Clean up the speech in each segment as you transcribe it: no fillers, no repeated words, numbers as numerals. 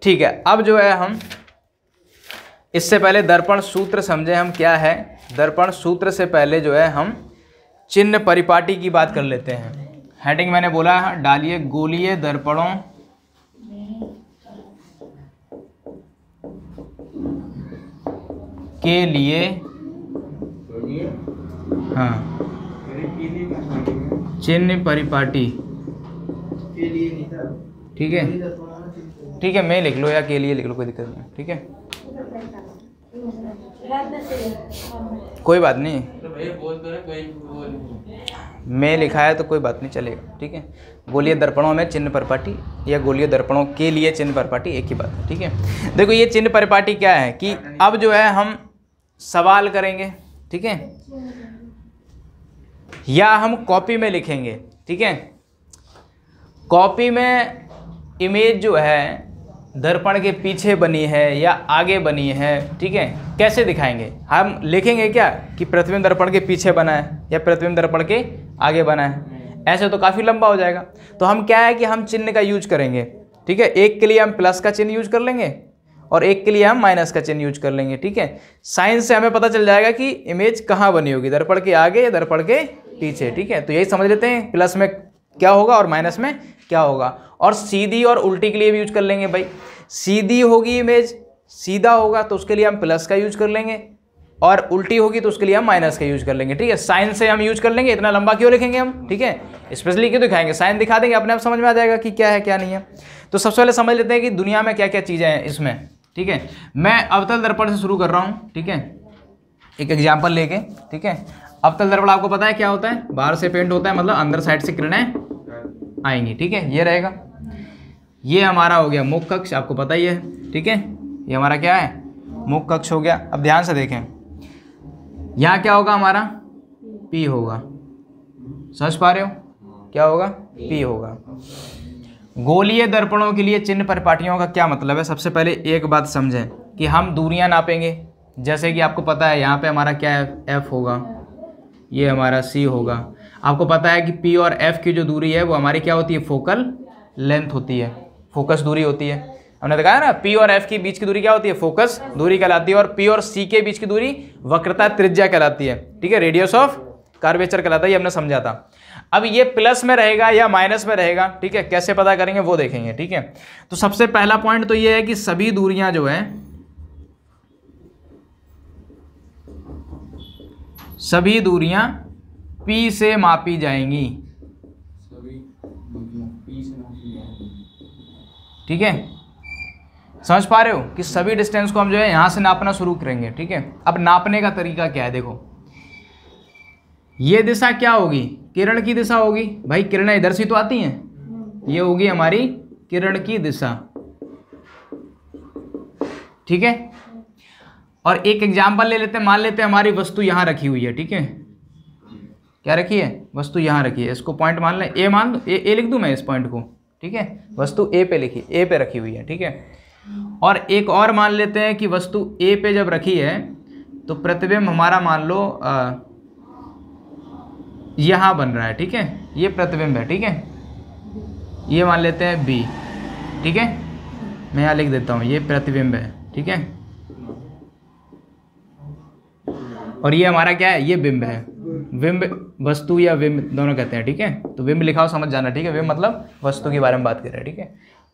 ठीक है, अब जो है हम इससे पहले दर्पण सूत्र समझे हम क्या है। दर्पण सूत्र से पहले जो है हम चिन्ह परिपाटी की बात कर लेते हैं। हेडिंग मैंने बोला डालिए गोलीय दर्पणों के लिए, हाँ, चिन्ह परिपाटी, ठीक है, ठीक है, मैं लिख लो या के लिए लिख लो, कोई दिक्कत नहीं, ठीक है, कोई बात नहीं, मैं लिखा है तो कोई बात नहीं चलेगा, ठीक है। गोलीय दर्पणों में चिन्ह परिपाटी या गोलीय दर्पणों के लिए चिन्ह परिपाटी एक ही बात है, ठीक है। देखो ये चिन्ह परिपाटी क्या है कि अब जो है हम सवाल करेंगे, ठीक है, या हम कॉपी में लिखेंगे, ठीक है। कॉपी में इमेज जो है दर्पण के पीछे बनी है या आगे बनी है, ठीक है, कैसे दिखाएंगे? हम लिखेंगे क्या कि प्रतिबिंब दर्पण के पीछे बना है या प्रतिबिंब दर्पण के आगे बना है, ऐसे तो काफ़ी लंबा हो जाएगा। तो हम क्या है कि हम चिन्ह का यूज करेंगे, ठीक है। एक के लिए हम प्लस का चिन्ह यूज कर लेंगे और एक के लिए हम माइनस का चिन्ह यूज कर लेंगे, ठीक है। साइन से हमें पता चल जाएगा कि इमेज कहाँ बनी होगी, दर्पण के आगे या दर्पण के पीछे, ठीक है। तो यही समझ लेते हैं, प्लस में क्या होगा और माइनस में क्या होगा। और सीधी और उल्टी के लिए भी यूज कर लेंगे भाई। सीधी होगी इमेज, सीधा होगा तो उसके लिए हम प्लस का यूज कर लेंगे और उल्टी होगी तो उसके लिए हम माइनस का यूज कर लेंगे, ठीक है। साइन से हम यूज कर लेंगे, इतना लंबा क्यों लिखेंगे हम, ठीक है, स्पेशली क्यों दिखाएंगे, साइन दिखा देंगे, अपने आप समझ में आ जाएगा कि क्या है क्या नहीं है। तो सबसे पहले समझ लेते हैं कि दुनिया में क्या क्या चीज़ें हैं इसमें, ठीक है। मैं अवतल दर्पण से शुरू कर रहा हूँ, ठीक है, एक एग्जाम्पल लेके, ठीक है। अवतल दर्पण आपको पता है क्या होता है, बाहर से पेंट होता है, मतलब अंदर साइड से किरणें आएंगी, ठीक है, ये रहेगा। ये हमारा हो गया मुख कक्ष, आपको पता ही है, ठीक है, ये हमारा क्या है, मुख कक्ष हो गया। अब ध्यान से देखें, यहाँ क्या होगा हमारा, पी होगा, समझ पा रहे हो, क्या होगा, पी होगा। गोलीय दर्पणों के लिए चिन्ह परिपाटियों का क्या मतलब है, सबसे पहले एक बात समझें कि हम दूरियां नापेंगे। जैसे कि आपको पता है यहाँ पे हमारा क्या है, एफ होगा, ये हमारा सी होगा। आपको पता है कि पी और एफ की जो दूरी है वो हमारी क्या होती है, फोकल लेंथ होती है, फोकस दूरी होती है। हमने देखा है ना, पी और एफ के बीच की दूरी क्या होती है, फोकस दूरी कहलाती है। और पी और सी के बीच की दूरी वक्रता त्रिज्या कहलाती है, ठीक है, रेडियस ऑफ कर्वेचर कहलाता है, ये हमने समझा था। अब ये प्लस में रहेगा या माइनस में रहेगा, ठीक है, कैसे पता करेंगे वो देखेंगे, ठीक है। तो सबसे पहला पॉइंट तो ये है कि सभी दूरियां जो है, सभी दूरियां P से मापी जाएंगी, ठीक है, समझ पा रहे हो कि सभी डिस्टेंस को हम जो है यहां से नापना शुरू करेंगे, ठीक है। अब नापने का तरीका क्या है, देखो ये दिशा क्या होगी, किरण की दिशा होगी भाई, किरणें इधर से तो आती हैं, ये होगी हमारी किरण की दिशा, ठीक है। और एक एग्जांपल ले लेते हैं, मान लेते हैं हमारी वस्तु यहां रखी हुई है, ठीक है, क्या रखी है, वस्तु यहां रखी है, इसको पॉइंट मान लें, ए मान दो, ए लिख दूं मैं इस पॉइंट को, ठीक है, वस्तु ए पे लिखी, ए पे रखी हुई है, ठीक है। और एक और मान लेते हैं कि वस्तु ए पे जब रखी है तो प्रतिबिंब हमारा मान लो यहाँ बन रहा है, ठीक है, ये प्रतिबिंब है, ठीक है, ये मान लेते हैं बी, ठीक है, मैं यहाँ लिख देता हूँ, ये प्रतिबिंब है, ठीक है, और ये हमारा क्या है, ये बिंब है। बिंब वस्तु या बिंब दोनों कहते हैं, ठीक है। तो बिंब लिखाओ, समझ जाना, ठीक है, बिंब मतलब वस्तु के बारे में बात कर रहे हैं, ठीक है।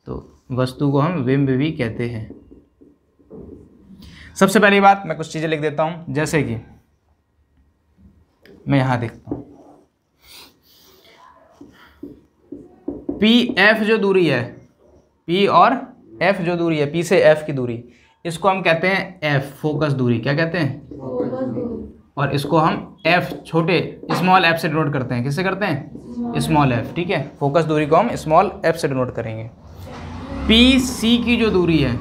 तो वस्तु को हम बिंब भी कहते हैं। सबसे पहली बात मैं कुछ चीजें लिख देता हूं, जैसे कि मैं यहां देखता हूं, पी एफ जो दूरी है, पी और एफ जो दूरी है, पी से एफ की दूरी, इसको हम कहते हैं एफ, फोकस दूरी, क्या कहते हैं, और इसको हम एफ छोटे स्मॉल एफ से डिनोट करते हैं, किससे करते हैं, स्मॉल एफ, ठीक है। फोकस दूरी को हम स्मॉल एफ से डिनोट करेंगे। पी सी की जो दूरी है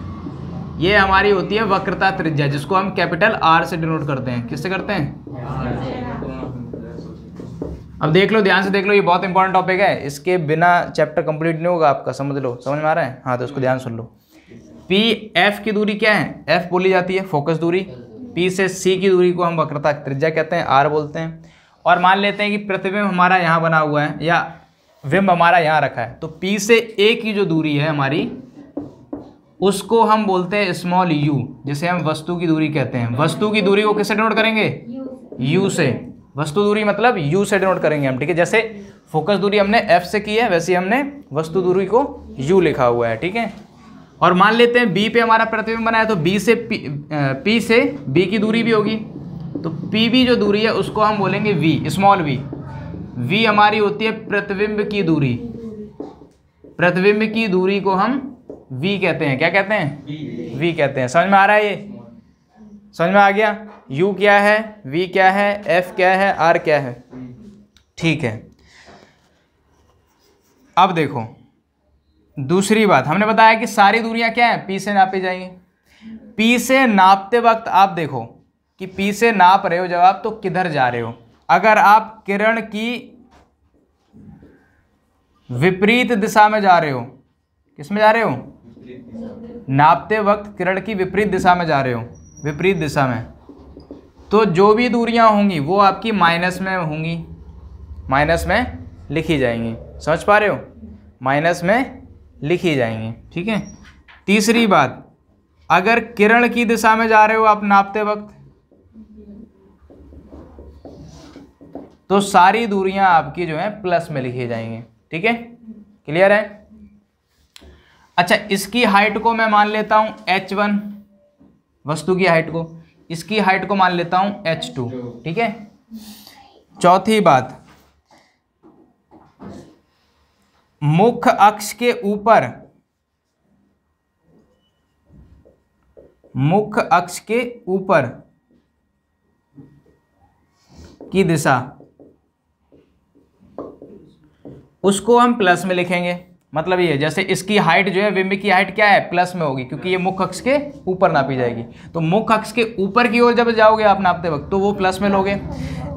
ये हमारी होती है वक्रता त्रिज्या, जिसको हम कैपिटल आर से डिनोट करते हैं, किससे करते हैं। अब देख लो, ध्यान से देख लो, ये बहुत इंपॉर्टेंट टॉपिक है, इसके बिना चैप्टर कंप्लीट नहीं होगा आपका, समझ लो, समझ में आ रहा है, हाँ, तो इसको ध्यान सुन लो। पी एफ की दूरी क्या है, एफ बोली जाती है फोकस दूरी। पी से सी की दूरी को हम वक्रता त्रिज्या कहते हैं, आर बोलते हैं। और मान लेते हैं कि प्रतिबिंब हमारा यहाँ बना हुआ है या बिंब हमारा यहाँ रखा है, तो पी से ए की जो दूरी है हमारी उसको हम बोलते हैं स्मॉल u, जिसे हम वस्तु की दूरी कहते हैं। वस्तु की दूरी को किससे डिनोट करेंगे? u से। वस्तु दूरी मतलब u से डिनोट करेंगे हम, ठीक है। जैसे फोकस दूरी हमने f से की है, वैसे हमने वस्तु दूरी को u लिखा हुआ है, ठीक है। और मान लेते हैं b पे हमारा प्रतिबिंब बना है, तो b से p से b की दूरी भी होगी, तो pb जो दूरी है उसको हम बोलेंगे v, स्मॉल v। v हमारी होती है प्रतिबिंब की दूरी। प्रतिबिंब की दूरी को हम v कहते हैं। क्या कहते हैं? v कहते हैं। समझ में आ रहा है? ये समझ में आ गया? u क्या है, v क्या है, f क्या है, r क्या है, ठीक है। अब देखो दूसरी बात, हमने बताया कि सारी दूरियां क्या है, p से नापी जाएंगी। p से नापते वक्त आप देखो कि p से नाप रहे हो जब आप, तो किधर जा रहे हो। अगर आप किरण की विपरीत दिशा में जा रहे हो, किस में जा रहे हो? नापते वक्त किरण की विपरीत दिशा में जा रहे हो, विपरीत दिशा में, तो जो भी दूरियां होंगी वो आपकी माइनस में होंगी, माइनस में लिखी जाएंगी। समझ पा रहे हो? माइनस में लिखी जाएंगी, ठीक है। तीसरी बात, अगर किरण की दिशा में जा रहे हो आप नापते वक्त, तो सारी दूरियां आपकी जो है प्लस में लिखी जाएंगी, ठीक है। क्लियर है? अच्छा, इसकी हाइट को मैं मान लेता हूं h1, वस्तु की हाइट को, इसकी हाइट को मान लेता हूं h2, ठीक है। चौथी बात, मुख्य अक्ष के ऊपर, मुख्य अक्ष के ऊपर की दिशा, उसको हम प्लस में लिखेंगे। मतलब ये जैसे इसकी हाइट जो है, बिंब की हाइट क्या है, प्लस में होगी, क्योंकि ये मुख्य अक्ष के ऊपर नापी जाएगी। तो मुख्य अक्ष के ऊपर की ओर जब जाओगे आप नापते वक्त, तो वो प्लस में लोगे।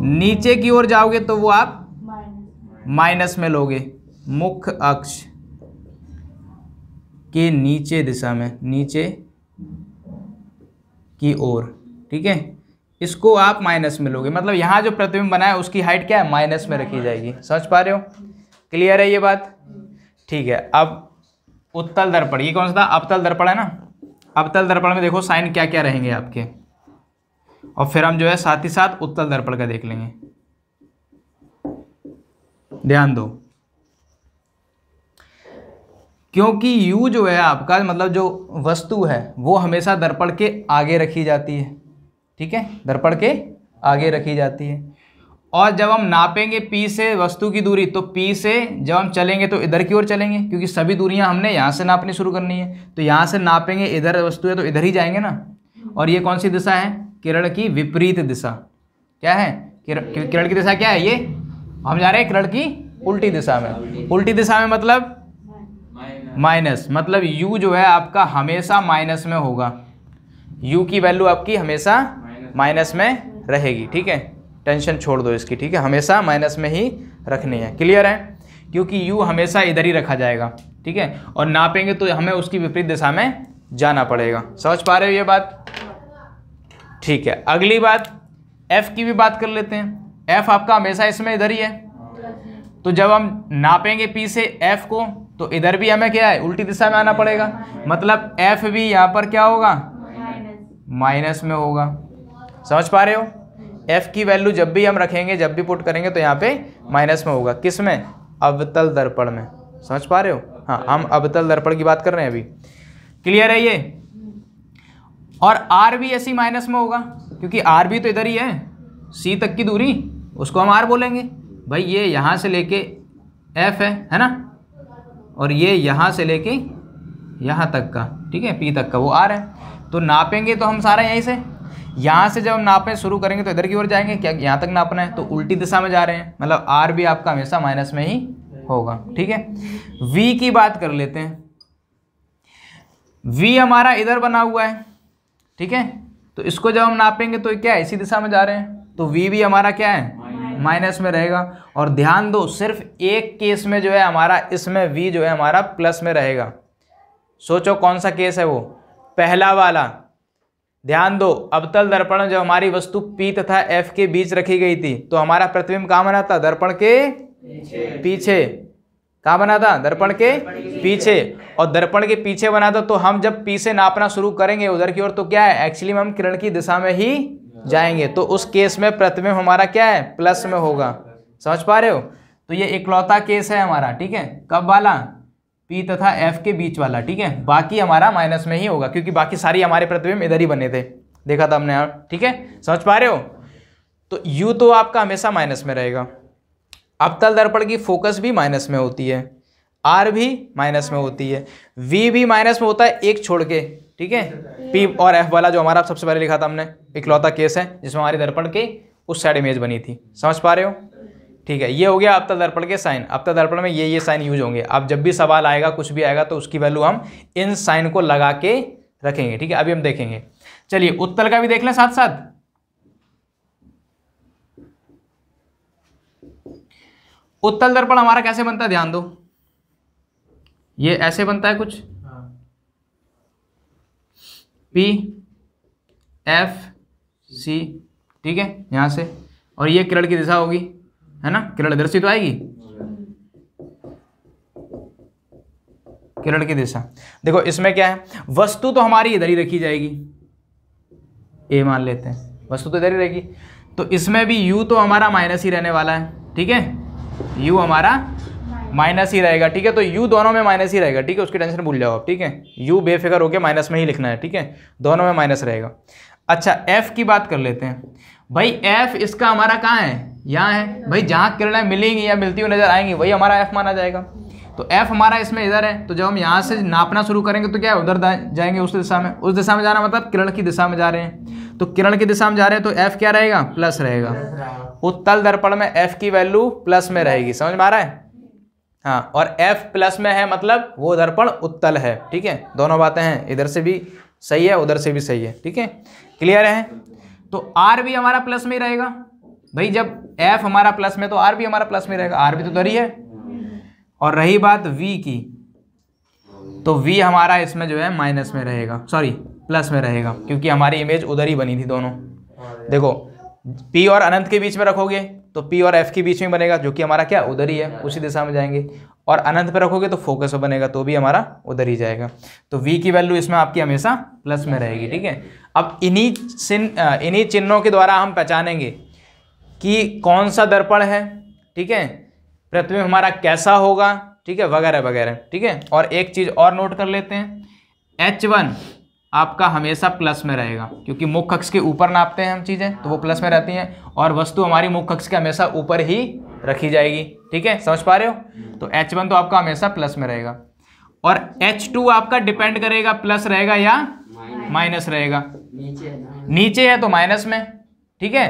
नीचे की ओर जाओगे तो वो आप माइनस में लोगे। मुख्य अक्ष के नीचे दिशा में, नीचे की ओर, ठीक है, इसको आप माइनस में लोगे। मतलब यहाँ जो प्रतिबिंब बना है उसकी हाइट क्या है, माइनस में रखी जाएगी। समझ पा रहे हो? क्लियर है ये बात? ठीक है। अब उत्तल दर्पण, ये कौन सा था, अवतल दर्पण है ना। अवतल दर्पण में देखो साइन क्या क्या रहेंगे आपके, और फिर हम जो है साथ ही साथ उत्तल दर्पण का देख लेंगे। ध्यान दो, क्योंकि u जो है आपका, मतलब जो वस्तु है वो हमेशा दर्पण के आगे रखी जाती है, ठीक है, दर्पण के आगे रखी जाती है। और जब हम नापेंगे p से वस्तु की दूरी, तो p से जब हम चलेंगे तो इधर की ओर चलेंगे, क्योंकि सभी दूरियां हमने यहाँ से नापनी शुरू करनी है। तो यहाँ से नापेंगे, इधर वस्तु है तो इधर ही जाएंगे ना। और ये कौन सी दिशा है, किरण की विपरीत दिशा। क्या है, किरण की दिशा क्या है, ये हम जा रहे हैं किरण की उल्टी दिशा में। उल्टी दिशा में मतलब माइनस, मतलब u जो है आपका हमेशा माइनस में होगा। u की वैल्यू आपकी हमेशा माइनस में रहेगी, ठीक है। टेंशन छोड़ दो इसकी, ठीक है, हमेशा माइनस में ही रखनी है। क्लियर है? क्योंकि u हमेशा इधर ही रखा जाएगा, ठीक है, और नापेंगे तो हमें उसकी विपरीत दिशा में जाना पड़ेगा। समझ पा रहे हो ये बात? ठीक है। अगली बात, f की भी बात कर लेते हैं। f आपका हमेशा इसमें इधर ही है, तो जब हम नापेंगे p से f को, तो इधर भी हमें क्या है, उल्टी दिशा में आना पड़ेगा। मतलब f भी यहाँ पर क्या होगा, माइनस में होगा। समझ पा रहे हो? f की वैल्यू जब भी हम रखेंगे, जब भी पुट करेंगे, तो यहाँ पे माइनस में होगा। किस में, अवतल दर्पण में। समझ पा रहे हो? हाँ, हम अवतल दर्पण की बात कर रहे हैं अभी। क्लियर है ये? और r भी ऐसी माइनस में होगा, क्योंकि r भी तो इधर ही है, c तक की दूरी, उसको हम r बोलेंगे। भाई ये यहाँ से लेके f है ना, और ये यहाँ से लेके यहाँ तक का, ठीक है, p तक का, वो r है। तो नापेंगे तो हम सारा यहीं से, यहाँ से जब हम नापने शुरू करेंगे तो इधर की ओर जाएंगे, क्या यहाँ तक नापना है, तो उल्टी दिशा में जा रहे हैं, मतलब r भी आपका हमेशा माइनस में ही होगा, ठीक है। v की बात कर लेते हैं। v हमारा इधर बना हुआ है, ठीक है, तो इसको जब हम नापेंगे तो क्या है, इसी दिशा में जा रहे हैं, तो v भी हमारा क्या है, माइनस में रहेगा। और ध्यान दो, सिर्फ एक केस में जो है हमारा, इसमें v जो है हमारा प्लस में रहेगा। सोचो कौन सा केस है वो, पहला वाला। ध्यान दो, अवतल दर्पण में जब हमारी वस्तु P तथा F के बीच रखी गई थी, तो हमारा प्रतिबिंब कहाँ बना था, दर्पण के पीछे। कहाँ बना था? दर्पण के पीछे। और दर्पण के पीछे बना था तो हम जब पी से नापना शुरू करेंगे उधर की ओर तो क्या है, एक्चुअली में हम किरण की दिशा में ही जाएंगे। तो उस केस में प्रतिबिंब हमारा क्या है? प्लस में होगा। समझ पा रहे हो? तो ये इकलौता केस है हमारा, ठीक है। कब वाला? पी तथा एफ के बीच वाला, ठीक है। बाकी हमारा माइनस में ही होगा क्योंकि बाकी सारी हमारे प्रतिबिंब इधर ही बने थे, देखा था हमने यहाँ, ठीक है। समझ पा रहे हो? तो यू तो आपका हमेशा माइनस में रहेगा। अवतल दर्पण की फोकस भी माइनस में होती है, आर भी माइनस में होती है, वी भी माइनस में होता है एक छोड़ के, ठीक है। पी और एफ वाला जो हमारा सबसे पहले लिखा था हमने, इकलौता केस है जिसमें हमारी दर्पण के उस साइड इमेज बनी थी। समझ पा रहे हो? ठीक है, ये हो गया अवतल दर्पण के साइन। अवतल दर्पण में ये साइन यूज होंगे। अब जब भी सवाल आएगा, कुछ भी आएगा, तो उसकी वैल्यू हम इन साइन को लगा के रखेंगे, ठीक है। अभी हम देखेंगे। चलिए उत्तल का भी देख लें साथ साथ। उत्तल दर्पण हमारा कैसे बनता है, ध्यान दो। ये ऐसे बनता है कुछ, पी एफ सी, ठीक है, यहां से। और ये किरण की दिशा होगी, है ना। किरण इधर से तो आएगी, किरण की दिशा। देखो इसमें क्या है, वस्तु तो हमारी इधर ही रखी जाएगी, ए मान लेते हैं, वस्तु तो इधर ही रहेगी। तो इसमें भी यू तो हमारा माइनस ही रहने वाला है, ठीक है। यू हमारा माइनस ही रहेगा, ठीक है। तो यू दोनों में माइनस ही रहेगा, ठीक है। उसकी टेंशन भूल जाओ आप, ठीक है। यू बेफिक्र होकर माइनस में ही लिखना है, ठीक है। दोनों में माइनस रहेगा। अच्छा एफ की बात कर लेते हैं भाई। एफ इसका हमारा कहाँ है? यहाँ है भाई। जहाँ किरणें मिलेंगी या मिलती हुई नजर आएंगी वही हमारा एफ माना जाएगा। तो एफ हमारा इसमें इधर है। तो जब हम यहाँ से नापना शुरू करेंगे तो क्या है, उधर जाएंगे उस दिशा में। उस दिशा में जाना मतलब किरण की दिशा में जा रहे हैं। तो किरण की दिशा में जा रहे हैं तो एफ क्या रहेगा? प्लस रहेगा। उत्तल दर्पण में एफ की वैल्यू प्लस में रहेगी। समझ में आ रहा है? हाँ, और एफ प्लस में है मतलब वो दर्पण उत्तल है, ठीक है। दोनों बातें हैं, इधर से भी सही है, उधर से भी सही है, ठीक है। क्लियर है? तो आर भी हमारा प्लस में ही रहेगा भाई। जब एफ हमारा प्लस में तो आर भी हमारा प्लस में रहेगा। आर भी तो उधर ही है। और रही बात वी की, तो वी हमारा इसमें जो है माइनस में रहेगा, सॉरी प्लस में रहेगा, क्योंकि हमारी इमेज उधर ही बनी थी दोनों। देखो पी और अनंत के बीच में रखोगे तो पी और एफ के बीच में बनेगा, जो कि हमारा क्या उधर ही है, उसी दिशा में जाएंगे। और अनंत पे रखोगे तो फोकस में बनेगा, तो भी हमारा उधर ही जाएगा। तो वी की वैल्यू इसमें आपकी हमेशा प्लस में रहेगी, ठीक है। अब इन्हीं चिन्हों के द्वारा हम पहचानेंगे कि कौन सा दर्पण है, ठीक है, प्रतिबिंब हमारा कैसा होगा, ठीक है, वगैरह वगैरह, ठीक है। और एक चीज़ और नोट कर लेते हैं, H1 आपका हमेशा प्लस में रहेगा, क्योंकि मुख्य अक्ष के ऊपर नापते हैं हम चीज़ें, तो वो प्लस में रहती हैं। और वस्तु हमारी मुख्य अक्ष के हमेशा ऊपर ही रखी जाएगी, ठीक है। समझ पा रहे हो? तो H1 तो आपका हमेशा प्लस में रहेगा। और H2 आपका डिपेंड करेगा प्लस रहेगा या माइनस रहेगा। नीचे है तो माइनस में, ठीक है।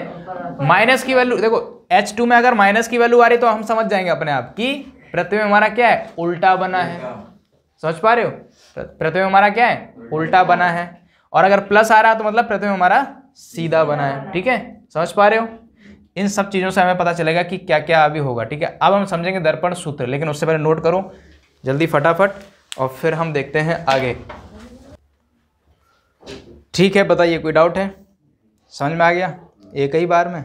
माइनस की वैल्यू देखो, H2 में अगर माइनस की वैल्यू आ रही तो हम समझ जाएंगे अपने आप कि प्रतिबिंब हमारा क्या है, उल्टा बना है। समझ पा रहे हो? प्रतिबिंब हमारा क्या है, उल्टा बना है। और अगर प्लस आ रहा है तो मतलब प्रतिबिंब हमारा सीधा बना है, ठीक है। समझ पा रहे हो? इन सब चीज़ों से हमें पता चलेगा कि क्या क्या अभी होगा, ठीक है। अब हम समझेंगे दर्पण सूत्र, लेकिन उससे पहले नोट करो जल्दी फटाफट, और फिर हम देखते हैं आगे। ठीक है, बताइए कोई डाउट है? समझ में आ गया एक ही बार में?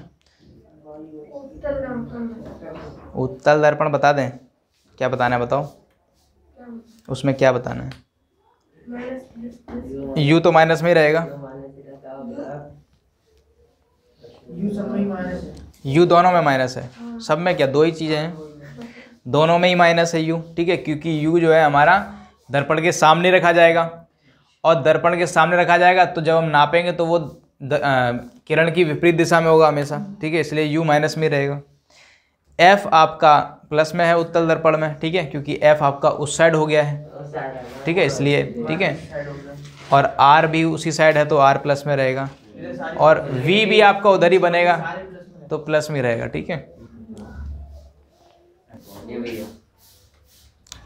उत्तल दर्पण बता दें, क्या बताना है बताओ, उसमें क्या बताना है? यू तो माइनस में ही रहेगा, यू दोनों में माइनस है। सब में क्या, दो ही चीज़ें हैं, दोनों में ही माइनस है यू, ठीक है। क्योंकि यू जो है हमारा दर्पण के सामने रखा जाएगा, और दर्पण के सामने रखा जाएगा तो जब हम नापेंगे तो वो किरण की विपरीत दिशा में होगा हमेशा, ठीक है। इसलिए यू माइनस में रहेगा। एफ आपका प्लस में है उत्तल दर्पण में, ठीक है, क्योंकि एफ आपका उस साइड हो गया है, ठीक है, इसलिए, ठीक है। और आर भी उसी साइड है तो आर प्लस में रहेगा। और वी भी आपका उधर ही बनेगा तो प्लस में रहेगा, ठीक है।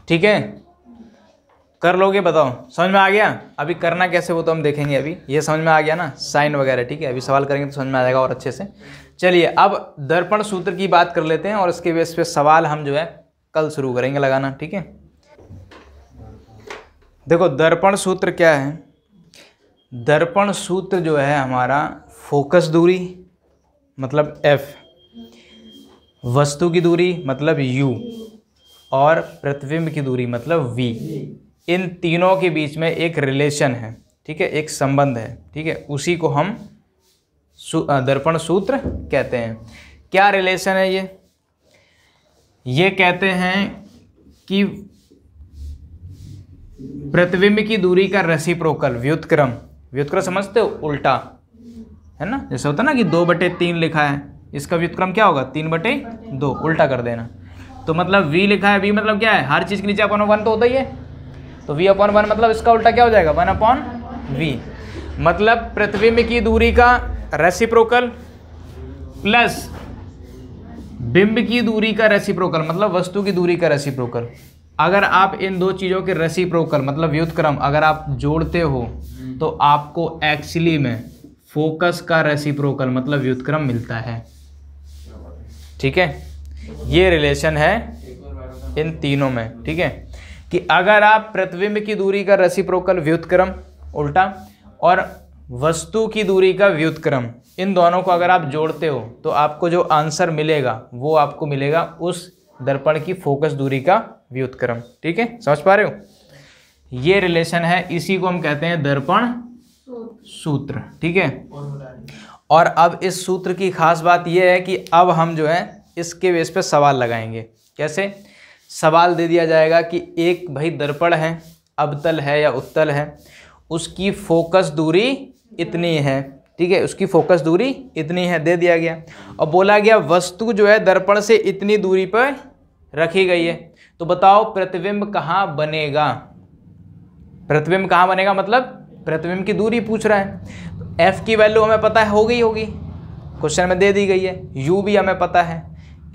ठीक है, कर लोगे? बताओ समझ में आ गया? अभी करना कैसे वो तो हम देखेंगे। अभी ये समझ में आ गया ना, साइन वगैरह, ठीक है। अभी सवाल करेंगे तो समझ में आ जाएगा और अच्छे से। चलिए अब दर्पण सूत्र की बात कर लेते हैं, और इसके बेस पे सवाल हम जो है कल शुरू करेंगे लगाना, ठीक है। देखो दर्पण सूत्र क्या है। दर्पण सूत्र जो है हमारा, फोकस दूरी मतलब एफ, वस्तु की दूरी मतलब यू, और प्रतिबिंब की दूरी मतलब v, इन तीनों के बीच में एक रिलेशन है, ठीक है, एक संबंध है, ठीक है, उसी को हम दर्पण सूत्र कहते हैं। क्या रिलेशन है ये कहते हैं कि प्रतिबिंब की दूरी का रेसिप्रोकल व्युत्क्रम, व्युत्क्रम समझते हो, उल्टा है ना, जैसे होता है ना कि 2/3 लिखा है, इसका व्युत्क्रम क्या होगा 3/2, उल्टा कर देना। तो मतलब v लिखा है, v मतलब क्या है, हर चीज़ के नीचे /1 तो होता ही है, तो v/1 मतलब इसका उल्टा क्या हो जाएगा 1/v। मतलब प्रतिबिंब की दूरी का रेसिप्रोकल प्लस बिंब की दूरी का रेसिप्रोकल मतलब वस्तु की दूरी का रेसिप्रोकल। अगर आप इन दो चीज़ों के रेसिप्रोकल मतलब व्युत्क्रम अगर आप जोड़ते हो तो आपको एक्चुअली में फोकस का रेसिप्रोकल मतलब व्युत्क्रम मिलता है, ठीक है। ये रिलेशन है इन तीनों में, ठीक है, कि अगर आप प्रतिबिंब की दूरी का रेसिप्रोकल व्युत्क्रम उल्टा और वस्तु की दूरी का व्युत्क्रम, इन दोनों को अगर आप जोड़ते हो तो आपको जो आंसर मिलेगा वो आपको मिलेगा उस दर्पण की फोकस दूरी का व्युत्क्रम, ठीक है, समझ पा रहे हो। ये रिलेशन है, इसी को हम कहते हैं दर्पण सूत्र, ठीक है। और अब इस सूत्र की खास बात यह है कि अब हम जो है इसके बेस पे सवाल लगाएंगे। कैसे? सवाल दे दिया जाएगा कि एक भाई दर्पण है, अवतल है या उत्तल है, उसकी फोकस दूरी इतनी है, ठीक है, उसकी फोकस दूरी इतनी है, दे दिया गया। और बोला गया वस्तु जो है दर्पण से इतनी दूरी पर रखी गई है, तो बताओ प्रतिबिंब कहाँ बनेगा। प्रतिबिंब कहाँ बनेगा मतलब प्रतिबिंब की दूरी पूछ रहा है। तो एफ की वैल्यू हमें पता है, होगी क्वेश्चन में दे दी गई है, यू भी हमें पता है,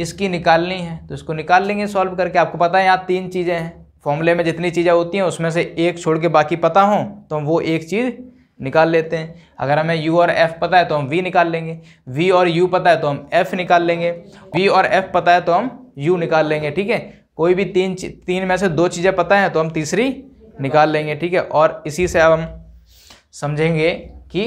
इसकी निकालनी है तो इसको निकाल लेंगे सॉल्व करके। आपको पता है यहाँ 3 चीज़ें हैं, फॉर्मूले में जितनी चीज़ें होती हैं उसमें से एक छोड़ के बाकी पता हो तो हम वो एक चीज़ निकाल लेते हैं। अगर हमें u और f पता है तो हम v निकाल लेंगे, v और u पता है तो हम f निकाल लेंगे, v और f पता है तो हम u निकाल लेंगे, ठीक है। कोई भी तीन में से 2 चीज़ें पता है तो हम तीसरी निकाल लेंगे, ठीक है। और इसी से अब हम समझेंगे कि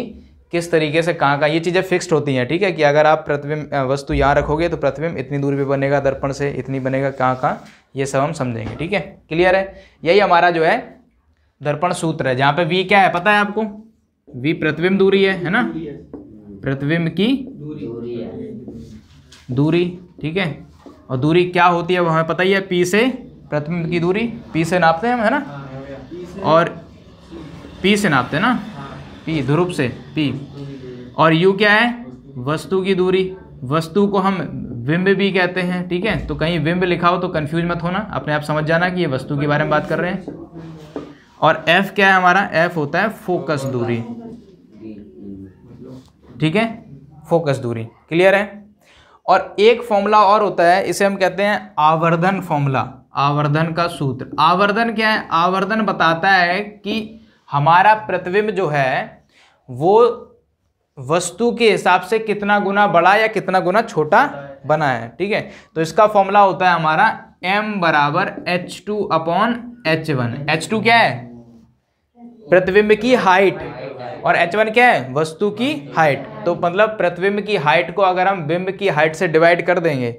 किस तरीके से कहाँ ये चीज़ें फिक्स्ड होती हैं, ठीक है, कि अगर आप प्रतिबिंब वस्तु यहाँ रखोगे तो प्रतिबिंब इतनी दूरी पे बनेगा, दर्पण से इतनी बनेगा, कहाँ ये सब हम समझेंगे, ठीक है। क्लियर है? यही हमारा जो है दर्पण सूत्र है, जहाँ पे v क्या है पता है आपको, v प्रतिबिंब दूरी है ना, प्रतिबिंब की दूरी, ठीक है। और दूरी क्या होती है वो हमें पता ही है, p से प्रतिबिंब की दूरी p से नापते हैं हम, है ना, और p से नापते हैं ना, p ध्रुव से p। और u क्या है, वस्तु की दूरी, वस्तु को हम बिंब भी कहते हैं, ठीक है। तो कहीं बिंब लिखा हो तो कंफ्यूज मत होना, अपने आप समझ जाना कि ये वस्तु के बारे में बात कर रहे हैं। और f क्या है हमारा, f होता है फोकस दूरी, ठीक है, फोकस दूरी। क्लियर है? और एक फॉर्मूला और होता है, इसे हम कहते हैं आवर्धन फॉर्मूला, आवर्धन का सूत्र। आवर्धन क्या है? आवर्धन बताता है कि हमारा प्रतिबिंब जो है वो वस्तु के हिसाब से कितना गुना बड़ा या कितना गुना छोटा बना है, ठीक है। तो इसका फॉर्मूला होता है हमारा m बराबर h2/h1। h2 क्या है, प्रतिबिंब की हाइट, और h1 क्या है, वस्तु की हाइट। तो मतलब प्रतिबिंब की हाइट को अगर हम बिंब की हाइट से डिवाइड कर देंगे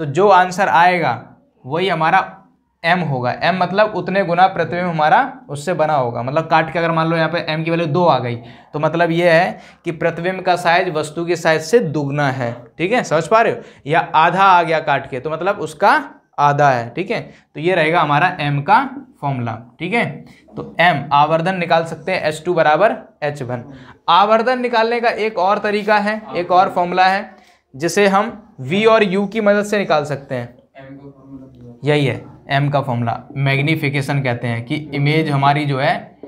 तो जो आंसर आएगा वही हमारा m होगा। m मतलब उतने गुना प्रतिबिंब हमारा उससे बना होगा। मतलब काट के अगर मान लो यहाँ पे m की वैल्यू 2 आ गई तो मतलब ये है कि प्रतिबिंब का साइज वस्तु के साइज से दुगना है, ठीक है, समझ पा रहे हो। या आधा आ गया काट के तो मतलब उसका आधा है, ठीक है। तो ये रहेगा हमारा m का फॉर्मूला, ठीक है। तो m आवर्धन निकाल सकते हैं h2 बराबर h1। आवर्धन निकालने का एक और तरीका है, एक और फॉर्मूला है जिसे हम v और u की मदद से निकाल सकते हैं। यही है m का फॉर्मूला, मैग्निफिकेशन कहते हैं, कि इमेज हमारी जो है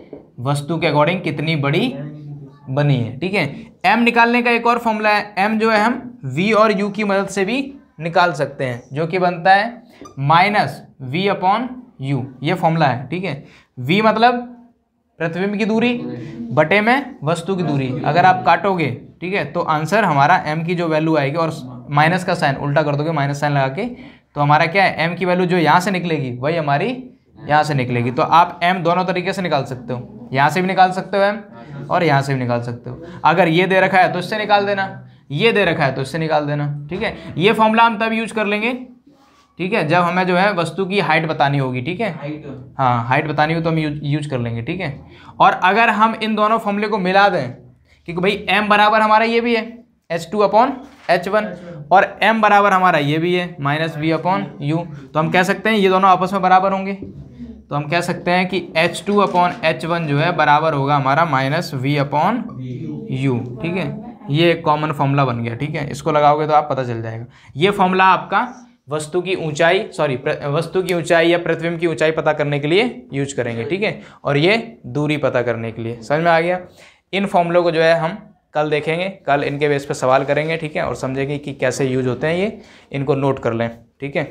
वस्तु के अकॉर्डिंग कितनी बड़ी बनी है, ठीक है। m निकालने का एक और फॉर्मूला है, m जो है हम v और u की मदद से भी निकाल सकते हैं, जो कि बनता है -v/u। ये फॉर्मूला है, ठीक है। v मतलब प्रतिबिंब की दूरी बटे में वस्तु की दूरी, अगर आप काटोगे, ठीक है, तो आंसर हमारा m की जो वैल्यू आएगी, और माइनस का साइन उल्टा कर दोगे, माइनस साइन लगा के, तो हमारा क्या है, m की वैल्यू जो यहाँ से निकलेगी वही हमारी यहाँ से निकलेगी। तो आप m दोनों तरीके से निकाल सकते हो, यहाँ से भी निकाल सकते हो m और यहाँ से भी निकाल सकते हो। अगर ये दे रखा है तो इससे निकाल देना, ये दे रखा है तो इससे निकाल देना, ठीक है। ये फॉर्मूला हम तब यूज कर लेंगे ठीक है, जब हमें जो है वस्तु की हाइट बतानी होगी, ठीक है, हाँ हाइट बतानी हो तो हम यूज कर लेंगे, ठीक है। और अगर हम इन दोनों फॉर्मूले को मिला दें, क्योंकि भाई m बराबर हमारा ये भी है H2/H1 और m बराबर हमारा ये भी है -v/u, तो हम कह सकते हैं ये दोनों आपस में बराबर होंगे। तो हम कह सकते हैं कि H2/H1 जो है बराबर होगा हमारा -v/u, ठीक है। ये एक कॉमन फॉर्मूला बन गया, ठीक है, इसको लगाओगे तो आप पता चल जाएगा। ये फॉर्मूला आपका वस्तु की ऊंचाई या प्रतिबिंब की ऊंचाई पता करने के लिए यूज करेंगे, ठीक है, और ये दूरी पता करने के लिए। समझ में आ गया। इन फॉर्मूलों को जो है हम कल देखेंगे, कल इनके बेस पे सवाल करेंगे, ठीक है, और समझेंगे कि कैसे यूज होते हैं ये, इनको नोट कर लें, ठीक है।